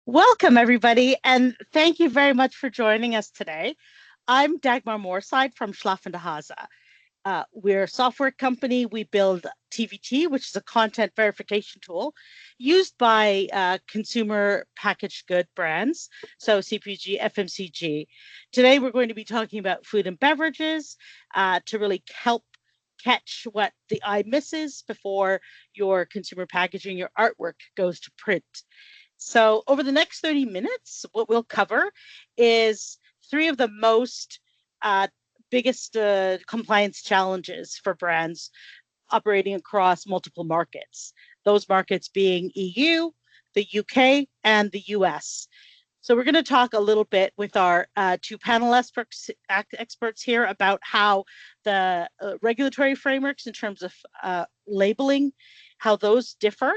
Welcome, everybody, and thank you very much for joining us today. I'm Dagmar Moreside from Schlafender Hase. We're a software company. We build TVT, which is a content verification tool used by consumer packaged good brands, so CPG, FMCG. Today, we're going to be talking about food and beverages to really help catch what the eye misses before your consumer packaging, your artwork goes to print. So over the next 30 minutes, what we'll cover is three of the most biggest compliance challenges for brands operating across multiple markets. Those markets being EU, the UK, and the US. So we're going to talk a little bit with our two panel experts here about how the regulatory frameworks in terms of labeling, how those differ,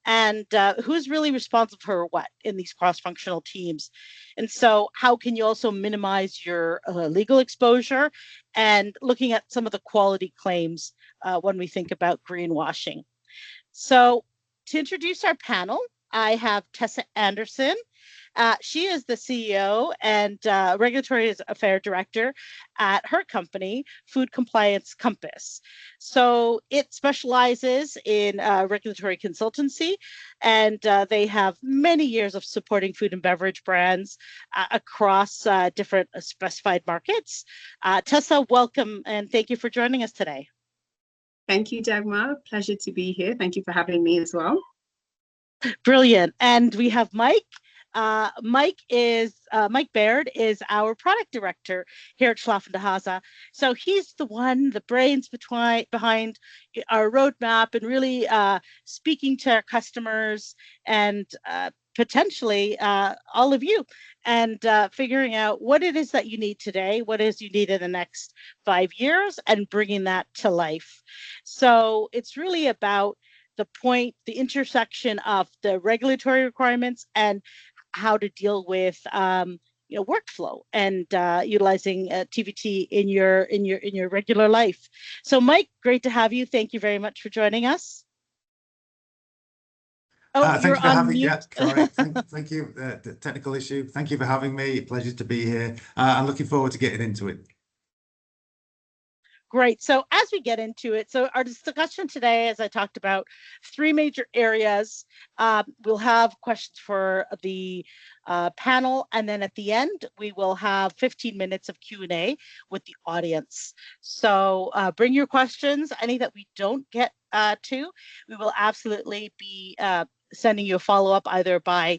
and who's really responsible for what in these cross-functional teams. And so how can you also minimize your legal exposure, and looking at some of the quality claims when we think about greenwashing. So to introduce our panel, I have Tessa Anderson. She is the CEO and Regulatory Affairs Director at her company, Food Compliance Compass. So it specializes in regulatory consultancy, and they have many years of supporting food and beverage brands across different specified markets. Tessa, welcome, and thank you for joining us today. Thank you, Dagmar. Pleasure to be here. Thank you for having me as well. Brilliant. And we have Mike. Mike Baird is our product director here at Schlafender Hase. So he's the brains behind our roadmap, and really speaking to our customers and potentially all of you, and figuring out what it is that you need today, what it is you need in the next 5 years, and bringing that to life. So it's really about the intersection of the regulatory requirements and how to deal with workflow and utilizing TVT in your regular life. So Mike, great to have you. Thank you very much for joining us. Oh, thank you for having me. Yeah, correct. Thank you. The technical issue. Thank you for having me. Pleasure to be here. I'm looking forward to getting into it. Great. So as we get into it, so our discussion today, as I talked about, three major areas. We'll have questions for the panel, and then at the end, we will have 15 minutes of Q&A with the audience. So bring your questions. Any that we don't get to, we will absolutely be sending you a follow-up either by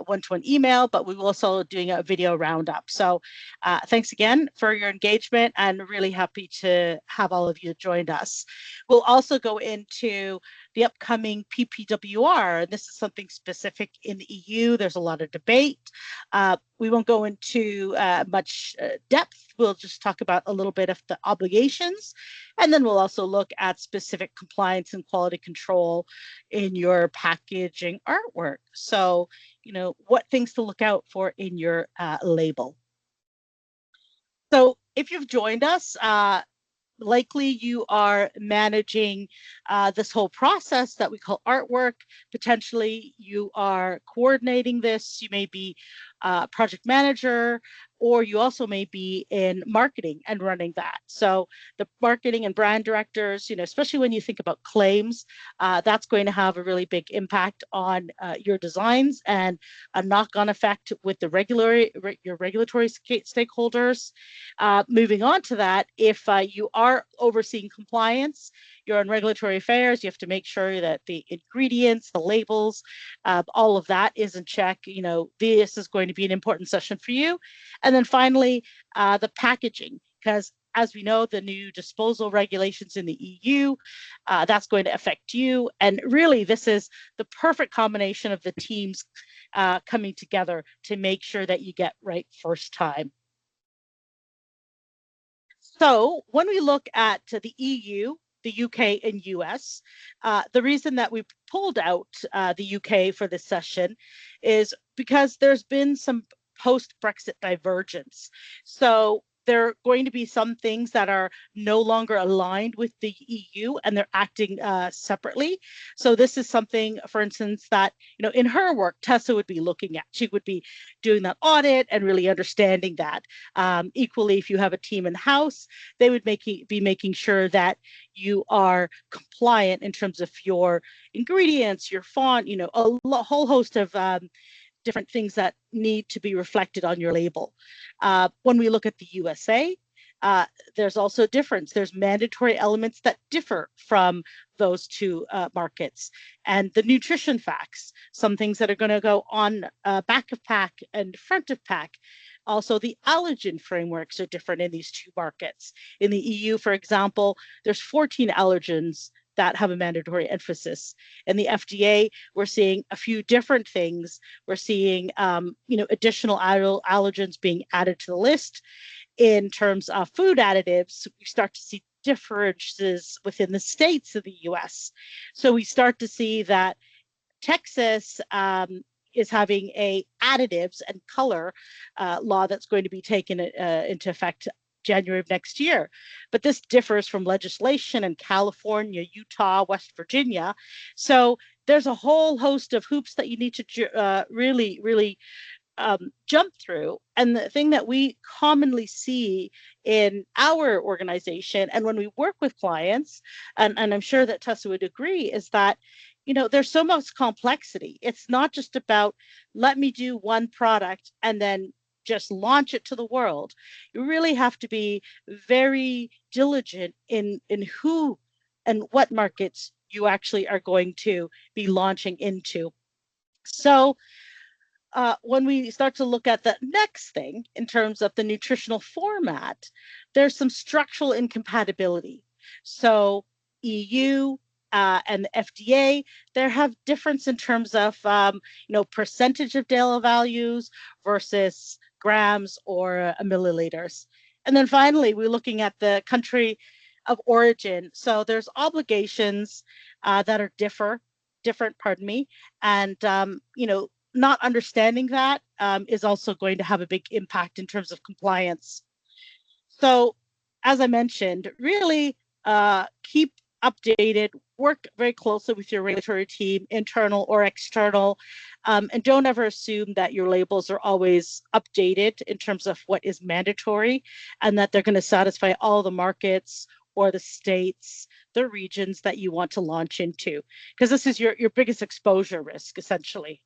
one-to-one email, but we will also doing a video roundup. So thanks again for your engagement, and really happy to have all of you joined us. We'll also go into the upcoming PPWR. This is something specific in the EU. There's a lot of debate. We won't go into much depth. We'll just talk about a little bit of the obligations, and then we'll also look at specific compliance and quality control in your packaging artwork. So, what things to look out for in your label. So if you've joined us, likely you are managing this whole process that we call artwork. Potentially you are coordinating this. You may be a project manager, or you also may be in marketing and running that. So the marketing and brand directors, especially when you think about claims, that's going to have a really big impact on your designs, and a knock-on effect with the your regulatory stakeholders. Moving on to that, if you are overseeing compliance, you're on regulatory affairs, you have to make sure that the ingredients, the labels, all of that is in check. This is going to be an important session for you. And then finally, the packaging, because as we know, the new disposal regulations in the EU, that's going to affect you. And really, this is the perfect combination of the teams coming together to make sure that you get right first time. So when we look at the EU, the UK, and US, the reason that we pulled out the UK for this session is because there's been some post-Brexit divergence. So there are going to be some things that are no longer aligned with the EU and they're acting separately. So this is something, for instance, that, you know, in her work, Tessa would be looking at. She would be doing that audit and really understanding that. Equally, if you have a team in-house, they would be making sure that you are compliant in terms of your ingredients, your font, you know, a whole host of different things that need to be reflected on your label. When we look at the USA, there's also a difference. There's mandatory elements that differ from those two markets. And the nutrition facts, some things that are going to go on back of pack and front of pack. Also, the allergen frameworks are different in these two markets. In the EU, for example, there's 14 allergens that have a mandatory emphasis. In the FDA, we're seeing a few different things. We're seeing, you know, additional allergens being added to the list. In terms of food additives, we start to see differences within the states of the US. So we start to see that Texas is having a additives and color law that's going to be taken into effect January of next year. But this differs from legislation in California, Utah, West Virginia. So there's a whole host of hoops that you need to really jump through. And the thing that we commonly see in our organization and when we work with clients, and I'm sure that Tessa would agree, is that, you know, there's so much complexity. It's not just about, let me do one product and then just launch it to the world. You really have to be very diligent in who and what markets you actually are going to be launching into. So when we start to look at the next thing in terms of the nutritional format, there's some structural incompatibility. So EU and the FDA, there have difference in terms of, you know, percentage of daily values versus grams or milliliters. And then finally, we're looking at the country of origin. So there's obligations that are different, pardon me. And, you know, not understanding that is also going to have a big impact in terms of compliance. So as I mentioned, really keep updated, work very closely with your regulatory team, internal or external, and don't ever assume that your labels are always updated in terms of what is mandatory and that they're going to satisfy all the markets or the states, the regions that you want to launch into, because this is your biggest exposure risk, essentially.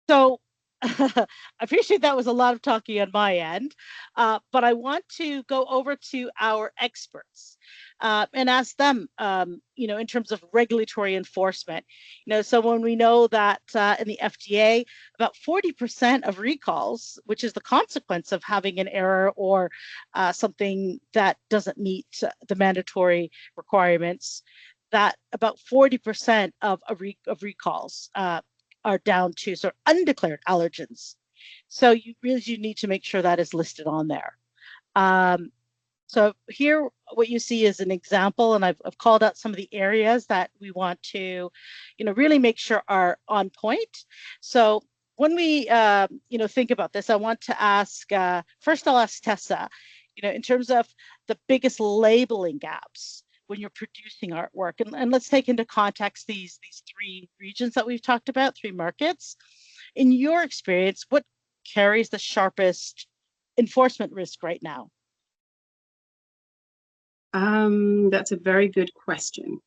So I appreciate that was a lot of talking on my end, but I want to go over to our experts and ask them, you know, in terms of regulatory enforcement. You know, so when we know that in the FDA, about 40% of recalls, which is the consequence of having an error or something that doesn't meet the mandatory requirements, that about 40% of recalls are down to sort of undeclared allergens. So you really need to make sure that is listed on there. So here, what you see is an example, and I've called out some of the areas that we want to, you know, really make sure are on point. So when we, you know, think about this, I want to ask, first I'll ask Tessa, you know, in terms of the biggest labeling gaps when you're producing artwork. And let's take into context these three regions that we've talked about, three markets. In your experience, what carries the sharpest enforcement risk right now? That's a very good question.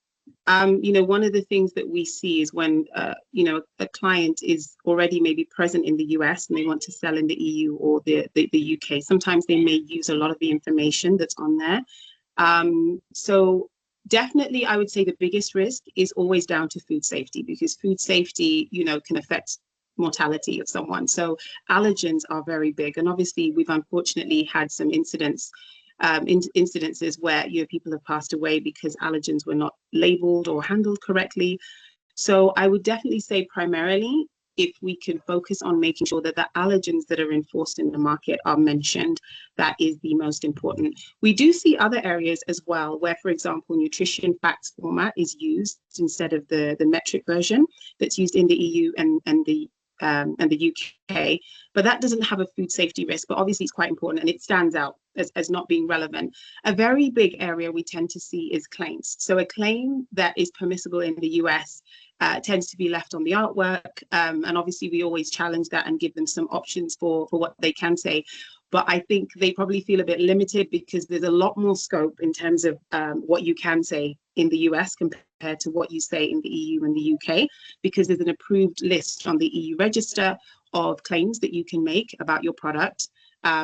You know, one of the things that we see is when, you know, a client is already maybe present in the US and they want to sell in the EU or the UK, sometimes they may use a lot of the information that's on there. So definitely, I would say the biggest risk is always down to food safety, because food safety, you know, can affect mortality of someone. So allergens are very big. And obviously, we've unfortunately had some incidences where, you know, people have passed away because allergens were not labeled or handled correctly. So I would definitely say primarily, if we can focus on making sure that the allergens that are enforced in the market are mentioned, that is the most important. We do see other areas as well where, for example, nutrition facts format is used instead of the metric version that's used in the EU and the and the UK, but that doesn't have a food safety risk, but obviously it's quite important and it stands out as not being relevant. A very big area we tend to see is claims. So a claim that is permissible in the US tends to be left on the artwork, and obviously we always challenge that and give them some options for what they can say. But I think they probably feel a bit limited because there's a lot more scope in terms of what you can say in the US compared to what you say in the EU and the UK, because there's an approved list on the EU register of claims that you can make about your product.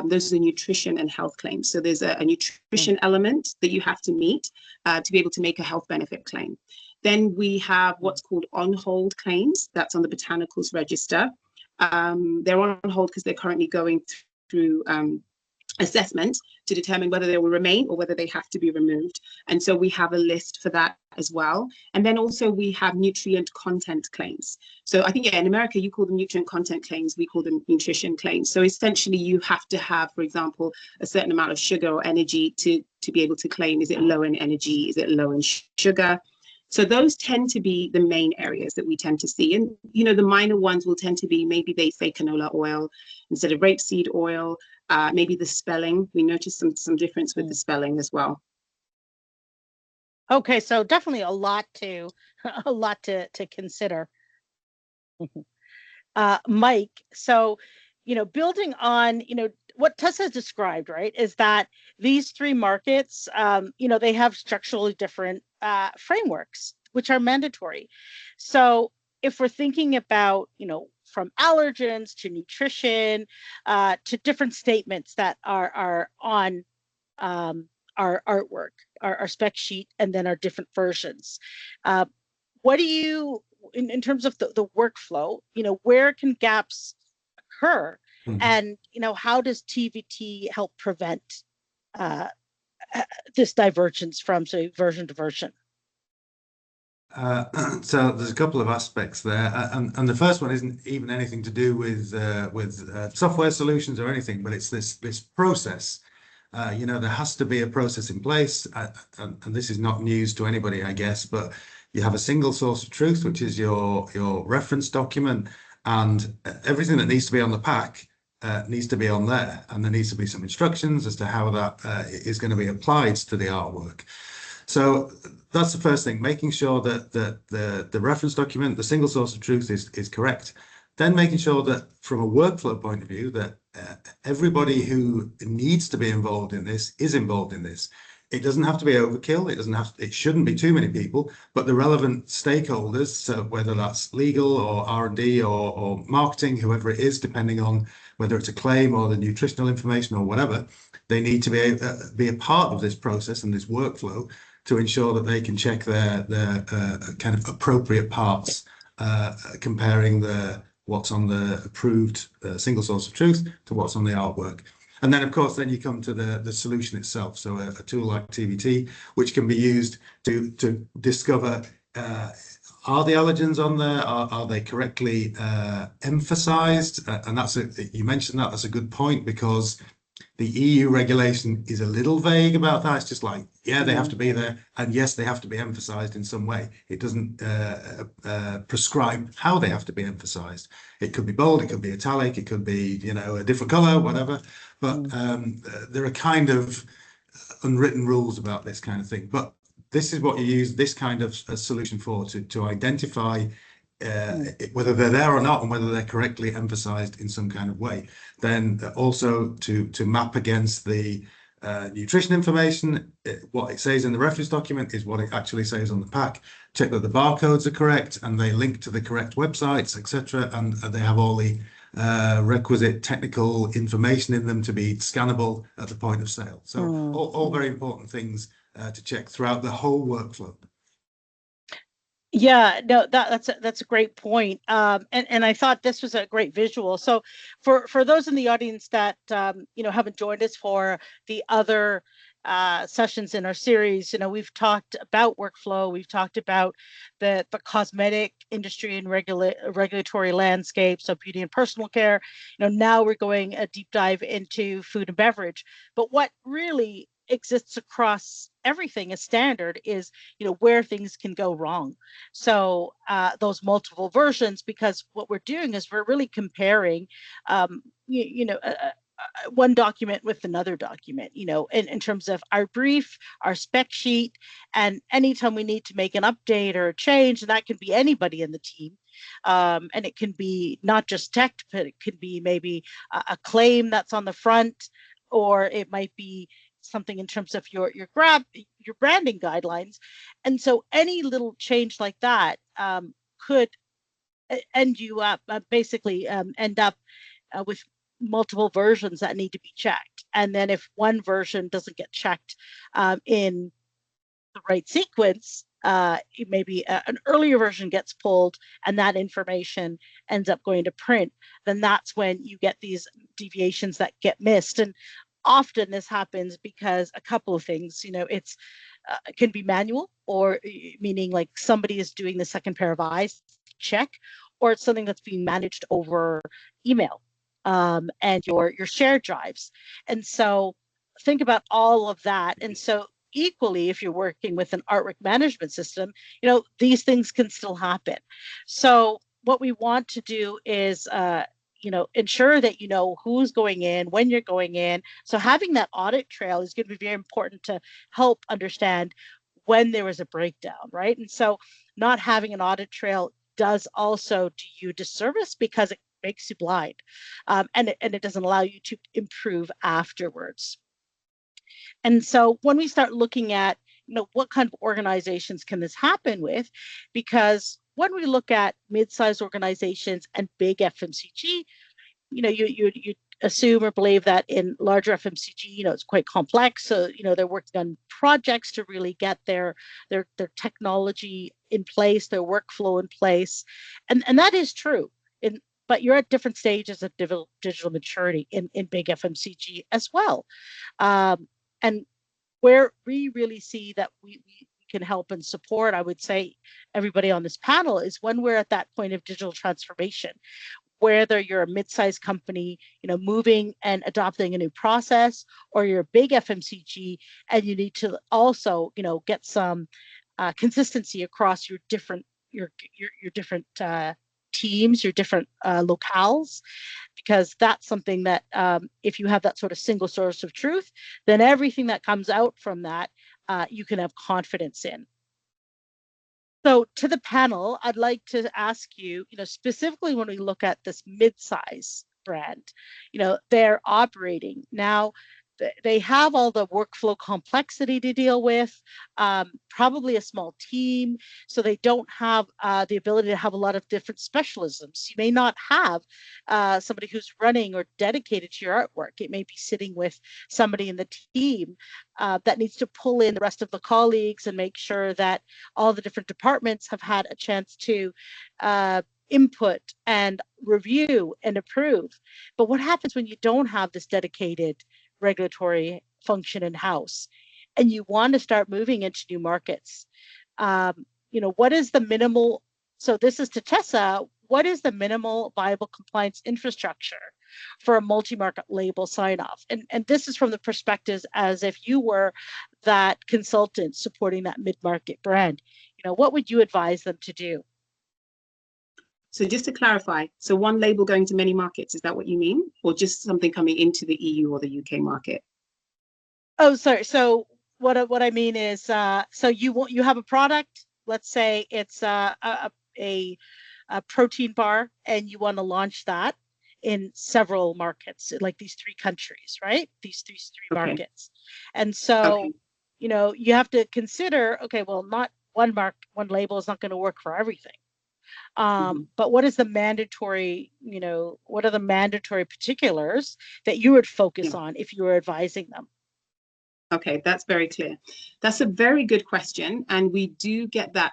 Those are nutrition and health claims. So there's a nutrition element that you have to meet to be able to make a health benefit claim. Then we have what's called on-hold claims. That's on the botanicals register. They're on hold because they're currently going through assessment to determine whether they will remain or whether they have to be removed. And so we have a list for that as well. And then also we have nutrient content claims. So I think, yeah, in America, you call them nutrient content claims, we call them nutrition claims. So essentially you have to have, for example, a certain amount of sugar or energy to be able to claim, is it low in energy? Is it low in sugar? So those tend to be the main areas that we tend to see. And, you know, the minor ones will tend to be, maybe they say canola oil instead of rapeseed oil, maybe the spelling. We noticed some difference with the spelling as well. Okay, so definitely a lot to consider. Mike, so, you know, building on, you know, what Tessa described, right, is that these three markets, you know, they have structurally different frameworks, which are mandatory. So if we're thinking about, you know, from allergens to nutrition, to different statements that are on our artwork, our spec sheet, and then our different versions, what do you, in terms of the workflow, you know, where can gaps occur? And, you know, how does TVT help prevent this divergence from, say, version to version? So there's a couple of aspects there, and the first one isn't even anything to do with software solutions or anything, but it's this process. You know, there has to be a process in place, and this is not news to anybody, I guess, but you have a single source of truth, which is your reference document, and everything that needs to be on the pack needs to be on there, and there needs to be some instructions as to how that is going to be applied to the artwork. So that's the first thing, making sure that the reference document, the single source of truth is correct. Then making sure that from a workflow point of view, that everybody who needs to be involved in this is involved in this. It doesn't have to be overkill. It shouldn't be too many people, but the relevant stakeholders, so whether that's legal or R&D or marketing, whoever it is, depending on whether it's a claim or the nutritional information or whatever, they need to be a part of this process and this workflow to ensure that they can check their kind of appropriate parts, comparing what's on the approved single source of truth to what's on the artwork. And then, of course, then you come to the solution itself. So a tool like TVT, which can be used to discover, are the allergens on there? Are they correctly emphasized? And you mentioned that's a good point, because the EU regulation is a little vague about that. It's just like, yeah, they have to be there, and yes, they have to be emphasized in some way. It doesn't prescribe how they have to be emphasized. It could be bold, it could be italic, it could be, you know, a different color, whatever. But there are kind of unwritten rules about this kind of thing. But this is what you use this kind of a solution for, to identify whether they're there or not, and whether they're correctly emphasized in some kind of way. Then also to map against the nutrition information, what it says in the reference document is what it actually says on the pack. Check that the barcodes are correct and they link to the correct websites, etc., and they have all the requisite technical information in them to be scannable at the point of sale. So all very important things to check throughout the whole workflow. Yeah, no, that's a great point. And I thought this was a great visual. So for those in the audience that you know, haven't joined us for the other sessions in our series, you know, we've talked about workflow, we've talked about the cosmetic industry and regulatory landscape, so beauty and personal care. You know, now we're going a deep dive into food and beverage. But what really exists across everything as standard is, where things can go wrong. So those multiple versions, because what we're doing is we're really comparing, one document with another document, in terms of our brief, our spec sheet, and anytime we need to make an update or a change, and that can be anybody in the team. And it can be not just tech, but it could be maybe a claim that's on the front, or it might be something in terms of your branding guidelines. And so any little change like that could end you up end up with multiple versions that need to be checked. And then if one version doesn't get checked in the right sequence, maybe an earlier version gets pulled and that information ends up going to print, then that's when you get these deviations that get missed. And often this happens because a couple of things, it can be manual, or meaning like somebody is doing the second pair of eyes check, or it's something that's being managed over email and your shared drives. And so think about all of that. And so equally, if you're working with an artwork management system, these things can still happen. So what we want to do is ensure that you know who's going in, when you're going in. So having that audit trail is going to be very important to help understand when there was a breakdown, right? And so not having an audit trail does also do you disservice, because it makes you blind, and it doesn't allow you to improve afterwards. And so when we start looking at, what kind of organizations can this happen with, because when we look at mid-sized organizations and big FMCG, you assume or believe that in larger FMCG, it's quite complex. So, they're working on projects to really get their technology in place, their workflow in place. And that is true. But you're at different stages of digital maturity in big FMCG as well. And where we really see that we can help and support, I would say, everybody on this panel, is when we're at that point of digital transformation, whether you're a mid-sized company, moving and adopting a new process, or you're a big FMCG and you need to also, get some consistency across your different teams, your different locales, because that's something that if you have that sort of single source of truth, then everything that comes out from that, you can have confidence in. So to the panel, I'd like to ask you, specifically when we look at this mid-size brand, they're operating now. They have all the workflow complexity to deal with, probably a small team, so they don't have the ability to have a lot of different specialisms. You may not have somebody who's running or dedicated to your artwork. It may be sitting with somebody in the team that needs to pull in the rest of the colleagues and make sure that all the different departments have had a chance to input and review and approve. But what happens when you don't have this dedicated regulatory function in-house and you want to start moving into new markets? What is the minimal, so this is to Tessa, what is the minimal viable compliance infrastructure for a multi-market label sign-off? And this is from the perspective as if you were that consultant supporting that mid-market brand. What would you advise them to do? So just to clarify, so one label going to many markets, is that what you mean? Or just something coming into the EU or the UK market? Oh, sorry. So what I mean is, so you have a product, let's say it's a protein bar, and you want to launch that in several markets, like these 3 countries, right? These three markets. And so, you have to consider, okay, well, not one label is not going to work for everything. But what is the mandatory, what are the mandatory particulars that you would focus on if you were advising them? Okay, that's very clear. That's a very good question, and we do get that.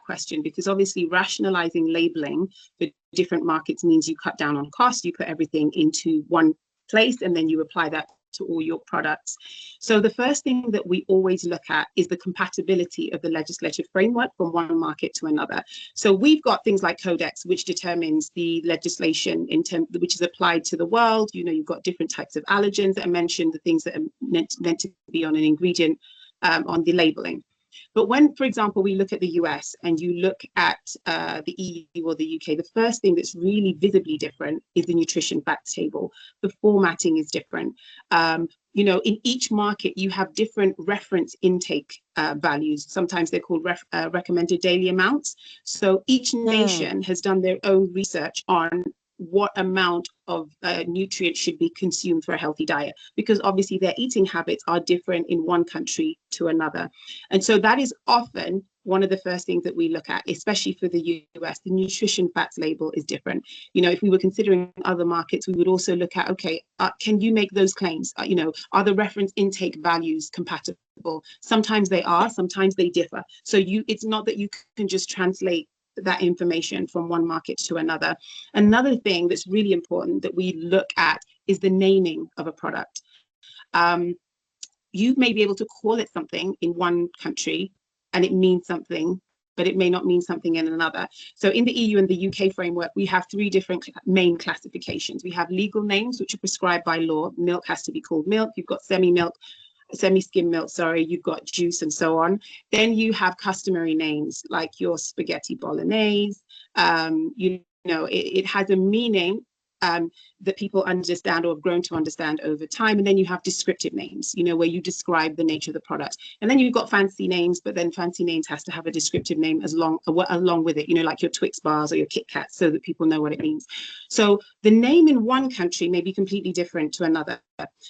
Question, because obviously rationalizing labeling for different markets means you cut down on cost. You put everything into one place, and then you apply that to all your products. So the first thing that we always look at is the compatibility of the legislative framework from one market to another. So we've got things like Codex, which determines the legislation which is applied to the world. You know, you've got different types of allergens that are mentioned, the things that are meant to be on an ingredient on the labeling. But when, for example, we look at the US and you look at the EU or the UK, the first thing that's really visibly different is the nutrition facts table. The formatting is different. You know, in each market, you have different reference intake values. Sometimes they're called recommended daily amounts. So each nation has done their own research on what amount of nutrients should be consumed for a healthy diet, because obviously their eating habits are different in one country to another. And so that is often one of the first things that we look at, especially for the US. The nutrition facts label is different. You know, if we were considering other markets, we would also look at, okay, can you make those claims? You know, are the reference intake values compatible? Sometimes they are, sometimes they differ. So it's not that you can just translate that information from one market to another. Another thing that's really important that we look at is the naming of a product. You may be able to call it something in one country and it means something, but it may not mean something in another. So in the EU and the UK framework, we have three different main classifications. We have legal names, which are prescribed by law. Milk has to be called milk. You've got semi-skim milk, you've got juice and so on. Then you have customary names like your spaghetti bolognese. You know, it has a meaning that people understand or have grown to understand over time. And then you have descriptive names, you know, where you describe the nature of the product. And then you've got fancy names, but then fancy names has to have a descriptive name along with it, you know, like your Twix bars or your Kit Kats, so that people know what it means. So the name in one country may be completely different to another.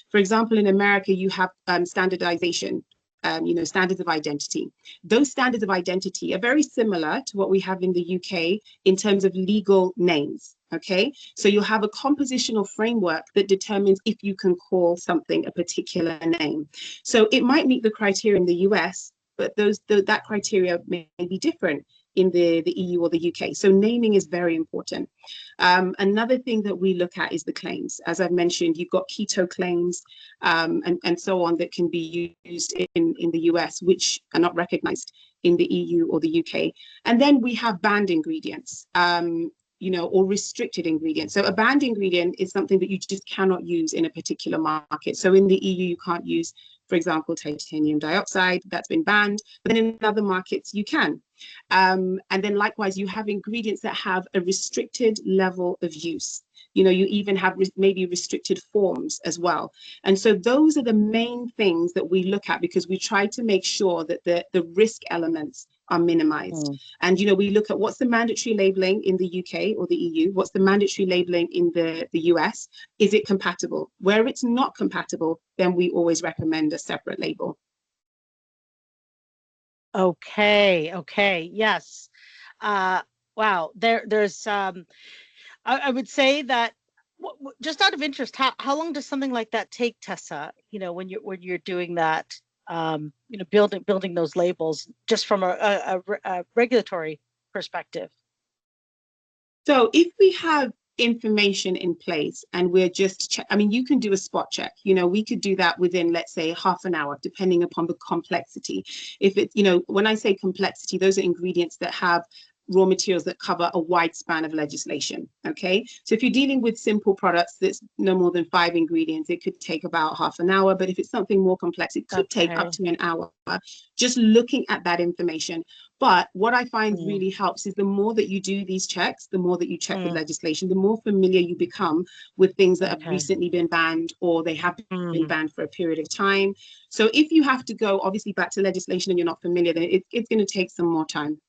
For example, in America, you have standardization. You know, standards of identity. Those standards of identity are very similar to what we have in the UK in terms of legal names. Okay, so you'll have a compositional framework that determines if you can call something a particular name. So it might meet the criteria in the US, but that criteria may be different in the EU or the UK. So naming is very important. Another thing that we look at is the claims. As I've mentioned, you've got keto claims and so on that can be used in the US, which are not recognized in the EU or the UK. And then we have banned ingredients. You know, or restricted ingredients. So a banned ingredient is something that you just cannot use in a particular market. So in the EU, you can't use, for example, titanium dioxide. That's been banned, but then in other markets you can. And then likewise, you have ingredients that have a restricted level of use. You know, you even have maybe restricted forms as well. And so those are the main things that we look at, because we try to make sure that the risk elements are minimized. And, you know, we look at what's the mandatory labeling in the UK or the EU, what's the mandatory labeling in the US, is it compatible? Where it's not compatible, then we always recommend a separate label. Okay, yes. Wow, there's I would say that just out of interest, how long does something like that take, Tessa? You know, when you're doing that, you know, building those labels, just from a regulatory perspective. So if we have information in place and we're just I mean, you can do a spot check. You know, we could do that within, let's say, half an hour, depending upon the complexity. If it's, you know, when I say complexity, those are ingredients that have raw materials that cover a wide span of legislation. Okay, so if you're dealing with simple products that's no more than 5 ingredients, it could take about half an hour. But if it's something more complex, it could take up to an hour just looking at that information. But what I find really helps is the more that you do these checks, the more that you check with legislation, the more familiar you become with things that have recently been banned, or they have been banned for a period of time. So if you have to go obviously back to legislation and you're not familiar, then it's going to take some more time.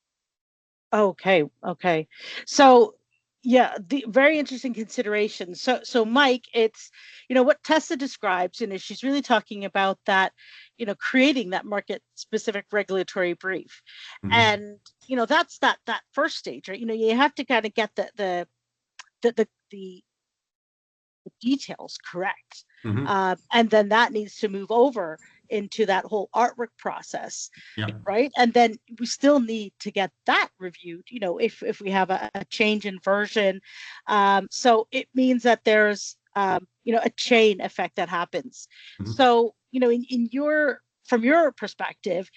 Okay. So yeah, the very interesting consideration. So Mike, it's, you know, what Tessa describes, you know, she's really talking about that, you know, creating that market specific regulatory brief. And, you know, that's that first stage, right? You know, you have to kind of get the details correct. And then that needs to move over into that whole artwork process, right? And then we still need to get that reviewed, you know, if we have a change in version. So it means that there's a chain effect that happens. Mhm. So, from your perspective,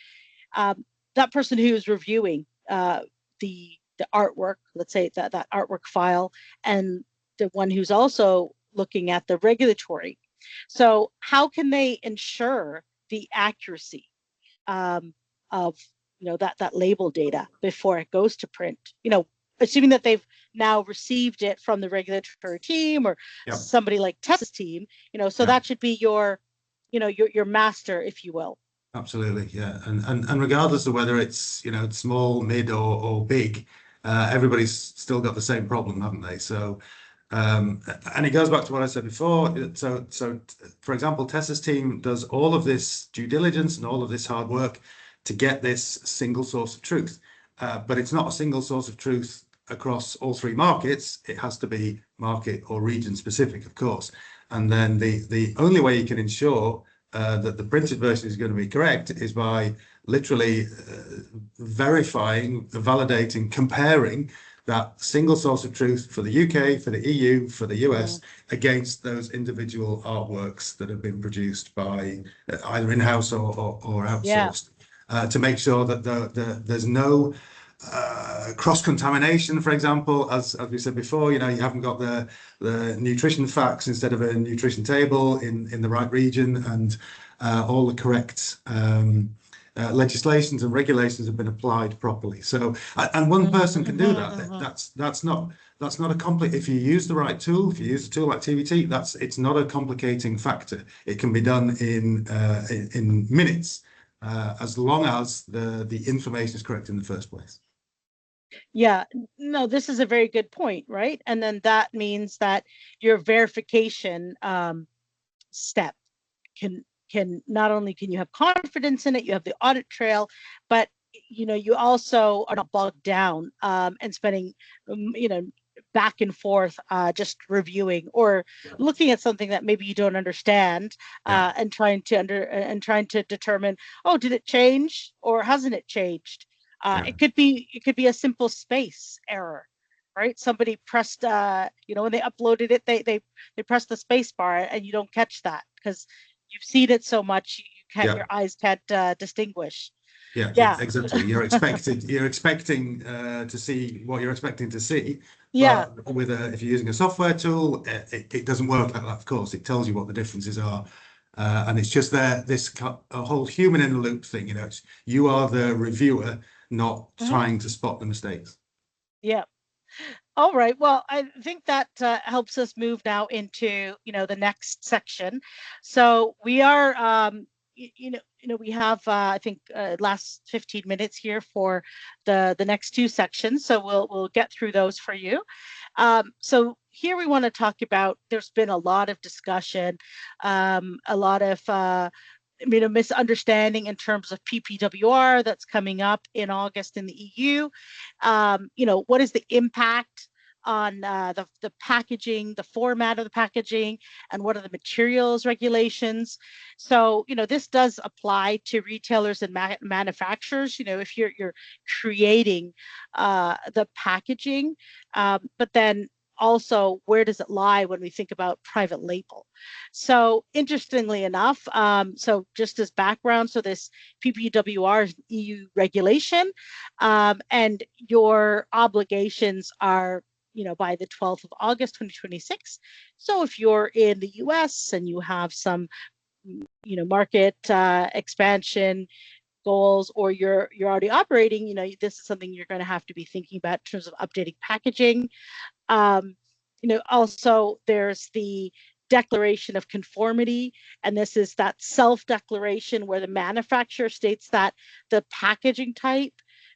that person who is reviewing the artwork, let's say that artwork file, and the one who's also looking at the regulatory. So how can they ensure the accuracy of that label data before it goes to print? Assuming that they've now received it from the regulatory team or Yep. somebody like Tessa's team. So Yep. that should be your master, if you will. Absolutely, yeah, and regardless of whether it's small, mid, or big, everybody's still got the same problem, haven't they? So, and it goes back to what I said before. So for example, Tessa's team does all of this due diligence and all of this hard work to get this single source of truth, but it's not a single source of truth across all three markets. It has to be market or region specific, of course, and then the only way you can ensure that the printed version is going to be correct is by literally verifying, validating, comparing that single source of truth for the UK, for the EU, for the US, against those individual artworks that have been produced by either in-house or outsourced, to make sure that there's no cross-contamination, for example, as we said before. You haven't got the nutrition facts instead of a nutrition table in the right region, and all the correct legislations and regulations have been applied properly. So, and one person can do that. That's not a complex. If you use the right tool, if you use a tool like TVT, it's not a complicating factor. It can be done in minutes, as long as the information is correct in the first place. Yeah, no, this is a very good point, right? And then that means that your verification step can not only can you have confidence in it, you have the audit trail, but you also are not bogged down and spending back and forth just reviewing or looking at something that maybe you don't understand and trying to determine, oh, did it change or hasn't it changed? It could be a simple space error, right? Somebody pressed when they uploaded it, they pressed the space bar and you don't catch that because you've seen it so much your eyes can't distinguish. Yeah, exactly. You're expecting to see what you're expecting to see. Yeah. But if you're using a software tool, it doesn't work like that. Of course, it tells you what the differences are, and it's just a whole human in the loop thing. You are the reviewer, not trying to spot the mistakes. Yeah. All right. Well, I think that helps us move now into the next section. So we are we have I think last 15 minutes here for the next two sections. So we'll get through those for you. So here we want to talk about, there's been a lot of discussion, a lot of misunderstanding in terms of PPWR that's coming up in August in the EU. What is the impact on the packaging, the format of the packaging, and what are the materials regulations? So, this does apply to retailers and manufacturers, if you're creating the packaging, but then also, where does it lie when we think about private label? So interestingly enough, so just as background, so this PPWR is EU regulation, and your obligations are by the 12th of August, 2026. So if you're in the US and you have some, market expansion goals, or you're already operating, this is something you're going to have to be thinking about in terms of updating packaging. Also there's the declaration of conformity, and this is that self-declaration where the manufacturer states that the packaging type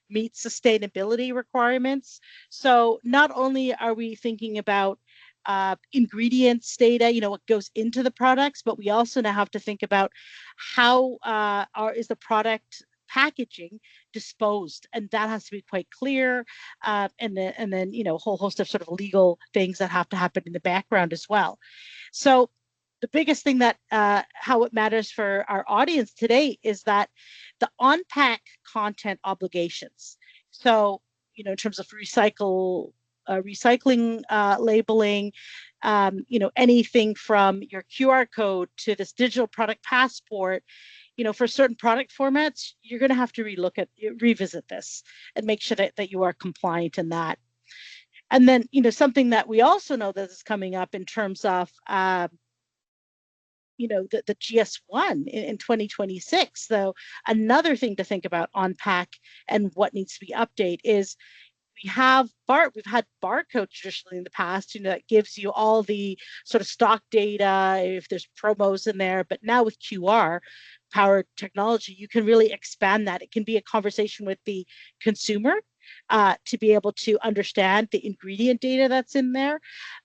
meets sustainability requirements. So not only are we thinking about ingredients data, what goes into the products, but we also now have to think about how is the product packaging disposed, and that has to be quite clear, and then a whole host of sort of legal things that have to happen in the background as well. So the biggest thing that how it matters for our audience today is that the on-pack content obligations. So in terms of recycle recycling labeling, anything from your QR code to this digital product passport. For certain product formats, you're going to have to revisit this and make sure that you are compliant in that. And then, something that we also know that is coming up in terms of, the GS1 in 2026. So another thing to think about on pack and what needs to be updated is we've had barcode traditionally in the past, that gives you all the sort of stock data, if there's promos in there, but now with QR powered technology, you can really expand that. It can be a conversation with the consumer to be able to understand the ingredient data that's in there,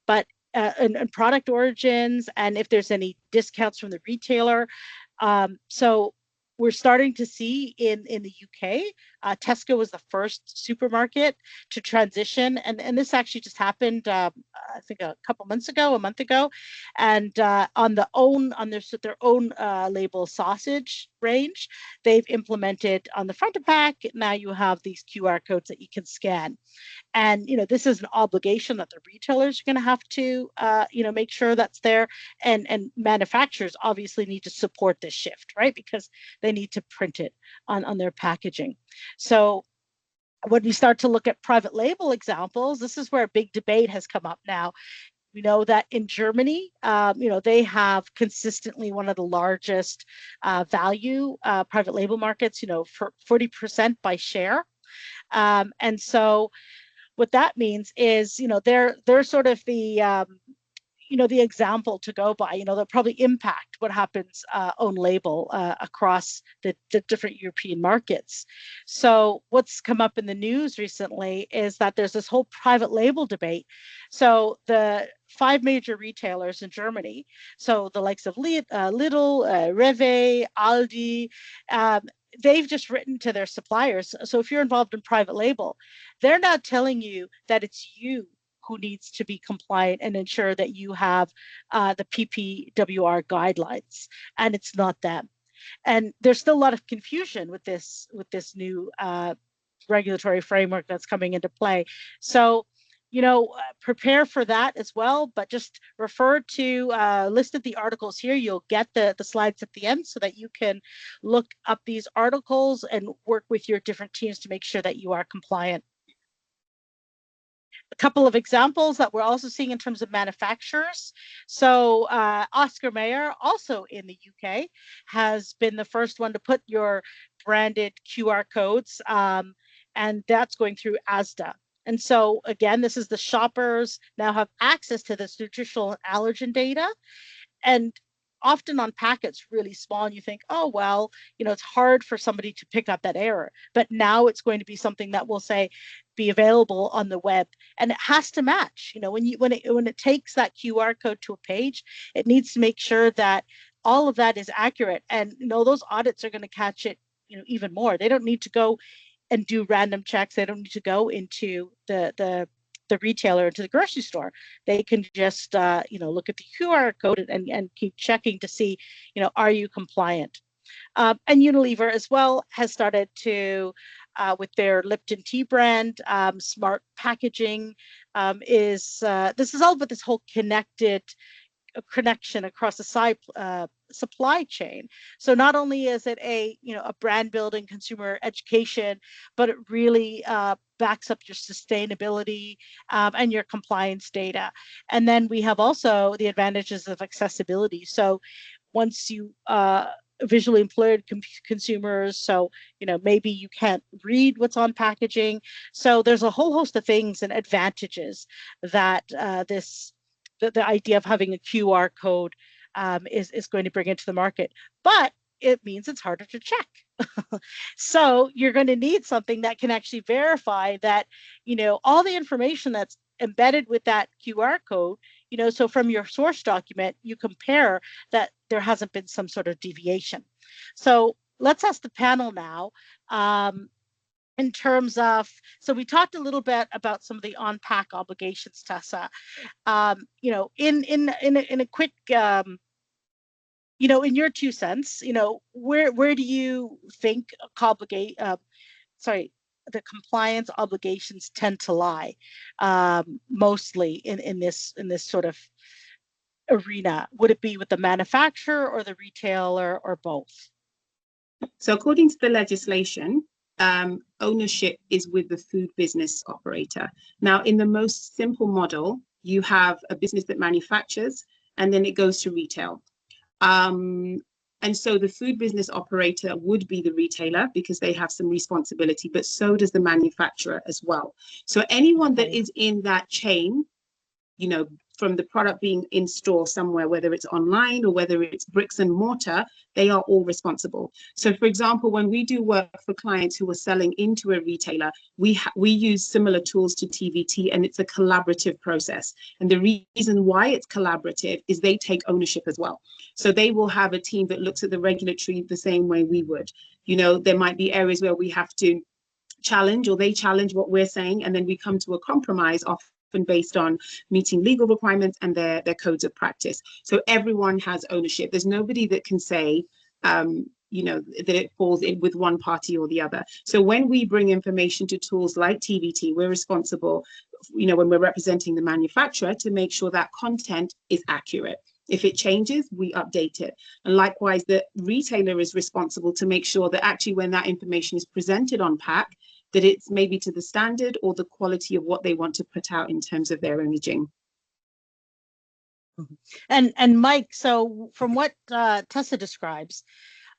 but and product origins, and if there's any discounts from the retailer. So we're starting to see in the UK, Tesco was the first supermarket to transition, and this actually just happened, I think a month ago, and on their own label sausage range, they've implemented on the front of pack. Now you have these QR codes that you can scan. And, this is an obligation that the retailers are going to have to, make sure that's there. And manufacturers obviously need to support this shift, right? Because they need to print it on their packaging. So when we start to look at private label examples, this is where a big debate has come up now. We know that in Germany, they have consistently one of the largest value private label markets, for 40% by share. And so what that means is, they're sort of the, the example to go by. They'll probably impact what happens own label across the different European markets. So what's come up in the news recently is that there's this whole private label debate. So the 5 major retailers in Germany, so the likes of Lidl, Rewe, Aldi, they've just written to their suppliers. So if you're involved in private label, they're not telling you that it's you who needs to be compliant and ensure that you have the PPWR guidelines, and it's not them. And there's still a lot of confusion with this new regulatory framework that's coming into play. So, prepare for that as well, but just refer to list of the articles here. You'll get the slides at the end so that you can look up these articles and work with your different teams to make sure that you are compliant. A couple of examples that we're also seeing in terms of manufacturers. So Oscar Mayer, also in the UK, has been the first one to put your branded QR codes, and that's going through ASDA. And so again, this is the shoppers now have access to this nutritional and allergen data. And often on packets really small, and you think, oh, well, it's hard for somebody to pick up that error. But now it's going to be something that will say, be available on the web, and it has to match. When it takes that QR code to a page, it needs to make sure that all of that is accurate. And those audits are going to catch it, even more. They don't need to go and do random checks. They don't need to go into the retailer, to the grocery store. They can just look at the QR code and keep checking to see, are you compliant? And Unilever as well has started to, with their Lipton tea brand, smart packaging this is all about this whole connection across the supply chain. So not only is it a brand building, consumer education, but it really backs up your sustainability and your compliance data. And then we have also the advantages of accessibility. So once you visually impaired consumers, so maybe you can't read what's on packaging. So there's a whole host of things and advantages that the idea of having a QR code is going to bring into the market, but it means it's harder to check. So you're going to need something that can actually verify that, all the information that's embedded with that QR code, so from your source document, you compare that there hasn't been some sort of deviation. So let's ask the panel now, in terms of, so we talked a little bit about some of the on-pack obligations, Tessa. In a quick, in your 2 cents, where do you think the compliance obligations tend to lie, mostly in this sort of arena? Would it be with the manufacturer or the retailer or both? So according to the legislation, ownership is with the food business operator. Now, in the most simple model, you have a business that manufactures and then it goes to retail. And so the food business operator would be the retailer because they have some responsibility, but so does the manufacturer as well. So anyone that is in that chain, you know, from the product being in store somewhere, whether it's online or whether it's bricks and mortar, they are all responsible. So for example, when we do work for clients who are selling into a retailer, we use similar tools to TVT, and it's a collaborative process. And the reason why it's collaborative is they take ownership as well. So they will have a team that looks at the regulatory the same way we would. You know, there might be areas where we have to challenge, or they challenge what we're saying, and then we come to a compromise often based on meeting legal requirements and their codes of practice. So everyone has ownership. There's nobody that can say, you know, that it falls in with one party or the other. So when we bring information to tools like TVT, we're responsible, you know, when we're representing the manufacturer, to make sure that content is accurate. If it changes, we update it. And likewise, the retailer is responsible to make sure that actually when that information is presented on pack, that it's maybe to the standard or the quality of what they want to put out in terms of their imaging. And Mike, so from what Tessa describes,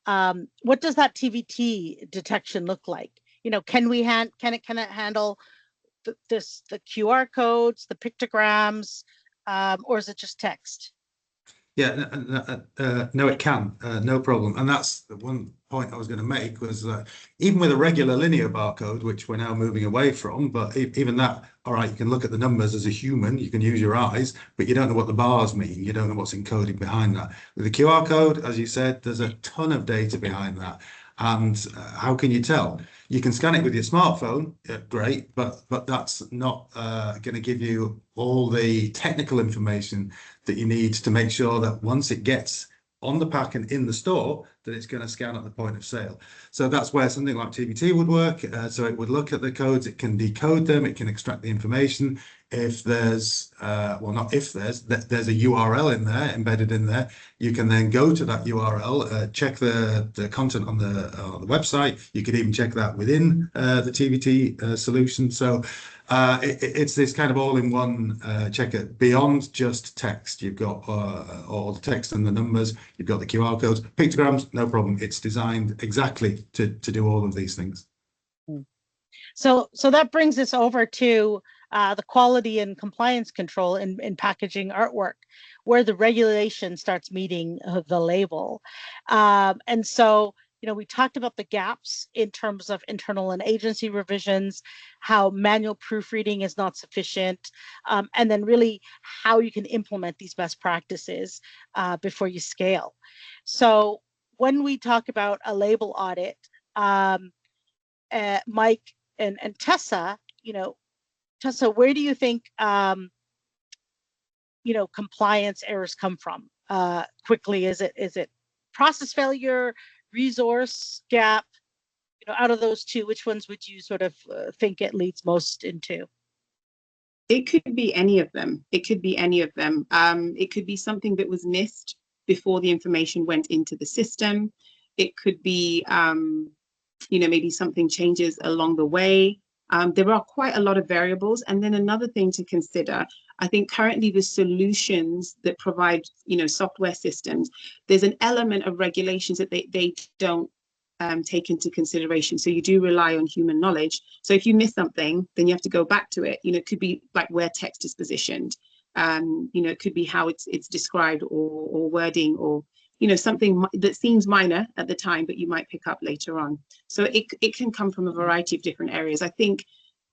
what does that TVT detection look like? You know, can it handle the QR codes, the pictograms, or is it just text? Yeah, no, it can, no problem. And that's the one point I was going to make, was that even with a regular linear barcode, which we're now moving away from, but even that, all right, you can look at the numbers as a human, you can use your eyes, but you don't know what the bars mean. You don't know what's encoded behind that. With the QR code, as you said, there's a ton of data behind that. And how can you tell? You can scan it with your smartphone, great, but that's not going to give you all the technical information that you need to make sure that once it gets on the pack and in the store, that it's going to scan at the point of sale. So that's where something like TVT would work. So it would look at the codes, it can decode them, it can extract the information. If there's, well, not if there's a URL in there, embedded in there, you can then go to that URL, check the content on the website. You could even check that within the TVT solution. So it's this kind of all-in-one checker beyond just text. You've got all the text and the numbers. You've got the QR codes, pictograms, no problem. It's designed exactly to do all of these things. So that brings us over to the quality and compliance control in packaging artwork, where the regulation starts meeting the label. And so, you know, we talked about the gaps in terms of internal and agency revisions, how manual proofreading is not sufficient, and then really how you can implement these best practices before you scale. So when we talk about a label audit, Mike and Tessa, you know, Tessa, where do you think, you know, compliance errors come from? Quickly, is it process failure, resource gap? You know, out of those two, which ones would you sort of think it leads most into? It could be any of them. It could be any of them. It could be something that was missed before the information went into the system. It could be, you know, maybe something changes along the way. There are quite a lot of variables. And then another thing to consider, I think currently the solutions that provide, you know, software systems, there's an element of regulations that they don't take into consideration. So you do rely on human knowledge. So if you miss something, then you have to go back to it. You know, it could be like where text is positioned. You know, it could be how it's described or wording, or, you know, something that seems minor at the time, but you might pick up later on. So it can come from a variety of different areas. I think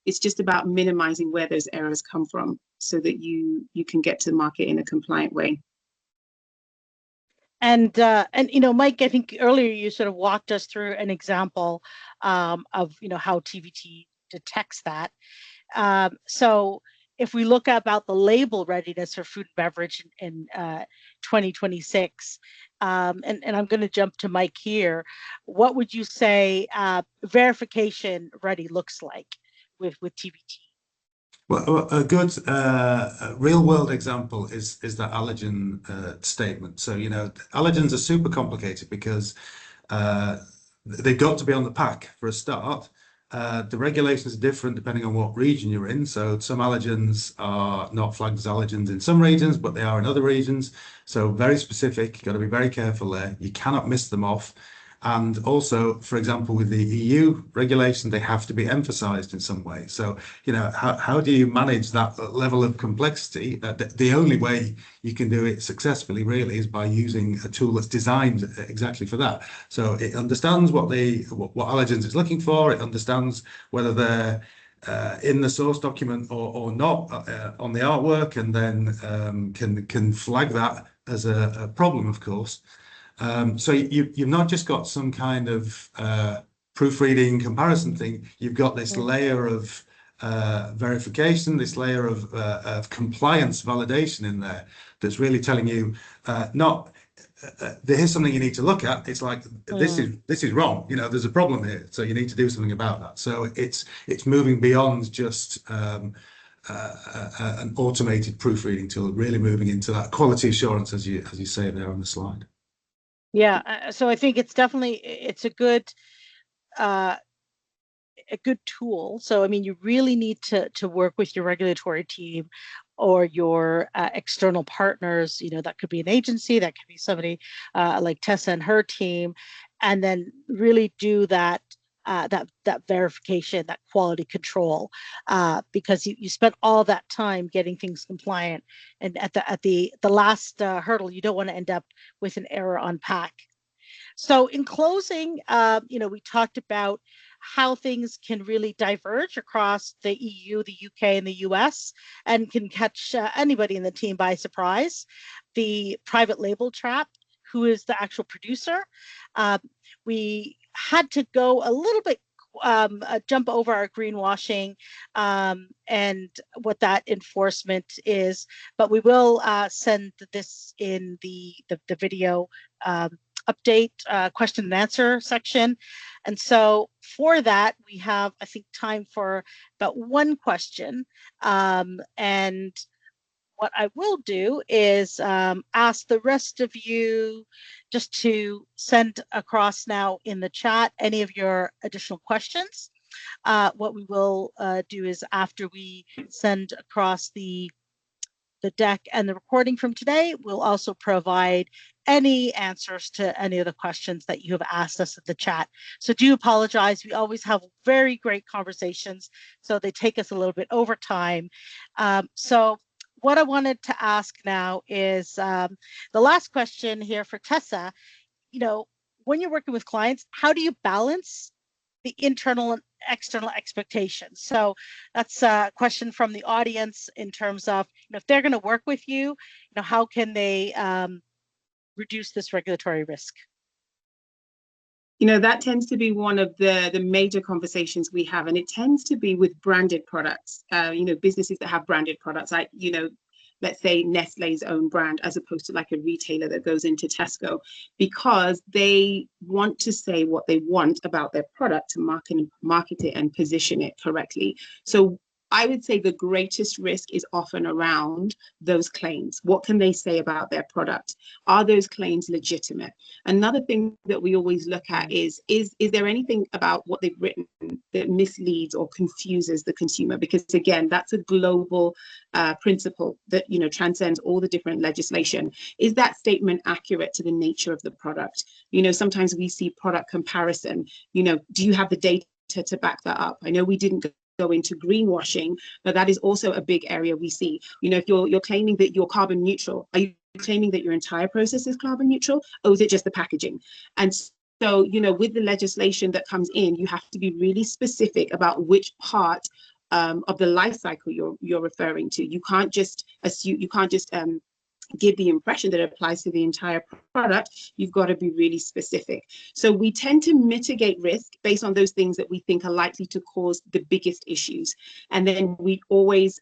it's just about minimizing where those errors come from so that you can get to the market in a compliant way. And you know, Mike, I think earlier you sort of walked us through an example of, you know, how TVT detects that. So if we look about the label readiness for food and beverage in 2026, and I'm going to jump to Mike here. What would you say verification ready looks like with TBT? Well, a good real-world example is that allergen statement. So, allergens are super complicated because they've got to be on the pack for a start. The regulations are different depending on what region you're in. So some allergens are not flagged as allergens in some regions, but they are in other regions. So very specific, you've got to be very careful there. You cannot miss them off. And also, for example, with the EU regulation, they have to be emphasized in some way. So, how do you manage that level of complexity? The only way you can do it successfully, really, is by using a tool that's designed exactly for that. So it understands what allergens it's looking for. It understands whether they're in the source document or not on the artwork, and then can flag that as a problem, of course. So you've not just got some kind of proofreading comparison thing, you've got this layer of verification, this layer of compliance validation in there that's really telling you here's something you need to look at. It's like this is wrong. There's a problem here, so you need to do something about that. So it's moving beyond just an automated proofreading tool, really moving into that quality assurance, as you say there on the slide. Yeah, so I think it's a good tool. So I mean, you really need to work with your regulatory team or your external partners. That could be an agency, that could be somebody like Tessa and her team, and then really do that verification, that quality control, because you spent all that time getting things compliant, and at the last hurdle, you don't want to end up with an error on pack. So in closing, we talked about how things can really diverge across the EU, the UK, and the US, and can catch anybody in the team by surprise. The private label trap, who is the actual producer. We had to go a little bit, jump over our greenwashing and what that enforcement is, but we will send this in the video update question and answer section. And so for that, we have, I think, time for about one question. And what I will do is ask the rest of you just to send across now in the chat any of your additional questions. What we will do is, after we send across the deck and the recording from today, we'll also provide any answers to any of the questions that you have asked us in the chat. So do apologize. We always have very great conversations, so they take us a little bit over time. So what I wanted to ask now is the last question here for Tessa. When you're working with clients, how do you balance the internal and external expectations? So that's a question from the audience in terms of, if they're going to work with you, how can they reduce this regulatory risk? That tends to be one of the major conversations we have, and it tends to be with branded products. Businesses that have branded products, like, let's say Nestle's own brand, as opposed to like a retailer that goes into Tesco, because they want to say what they want about their product to market it and position it correctly. So I would say the greatest risk is often around those claims. What can they say about their product? Are those claims legitimate? Another thing that we always look at is there anything about what they've written that misleads or confuses the consumer? Because again, that's a global principle that transcends all the different legislation. Is that statement accurate to the nature of the product? Sometimes we see product comparison. Do you have the data to back that up? I know we didn't go into greenwashing, but that is also a big area we see. If you're claiming that you're carbon neutral, are you claiming that your entire process is carbon neutral, or is it just the packaging? And so, with the legislation that comes in, you have to be really specific about which part of the life cycle you're referring to. You can't just assume, give the impression that it applies to the entire product. You've got to be really specific. So we tend to mitigate risk based on those things that we think are likely to cause the biggest issues. And then we always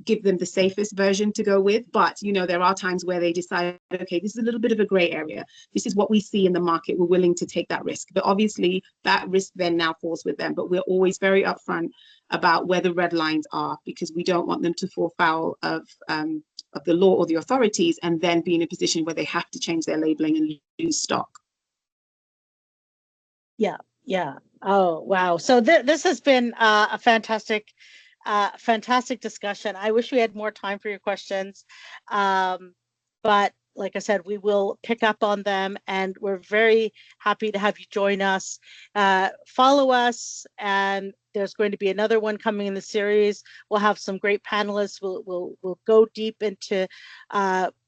give them the safest version to go with. But, you know, there are times where they decide, okay, this is a little bit of a gray area. This is what we see in the market. We're willing to take that risk. But obviously that risk then now falls with them. But we're always very upfront about where the red lines are, because we don't want them to fall foul of the law or the authorities and then be in a position where they have to change their labeling and lose stock. Yeah. Yeah. Oh, wow. So this has been a fantastic discussion. I wish we had more time for your questions. But like I said, we will pick up on them, and we're very happy to have you join us. Follow us, and there's going to be another one coming in the series. We'll have some great panelists. We'll go deep into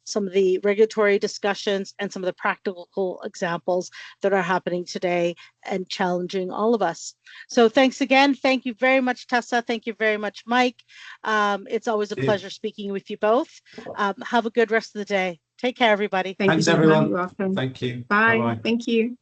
some of the regulatory discussions and some of the practical examples that are happening today and challenging all of us. So thanks again. Thank you very much, Tessa. Thank you very much, Mike. It's always a pleasure speaking with you both. Have a good rest of the day. Take care, everybody. Thanks, everyone. You're welcome. Thank you. Bye. Bye-bye. Thank you.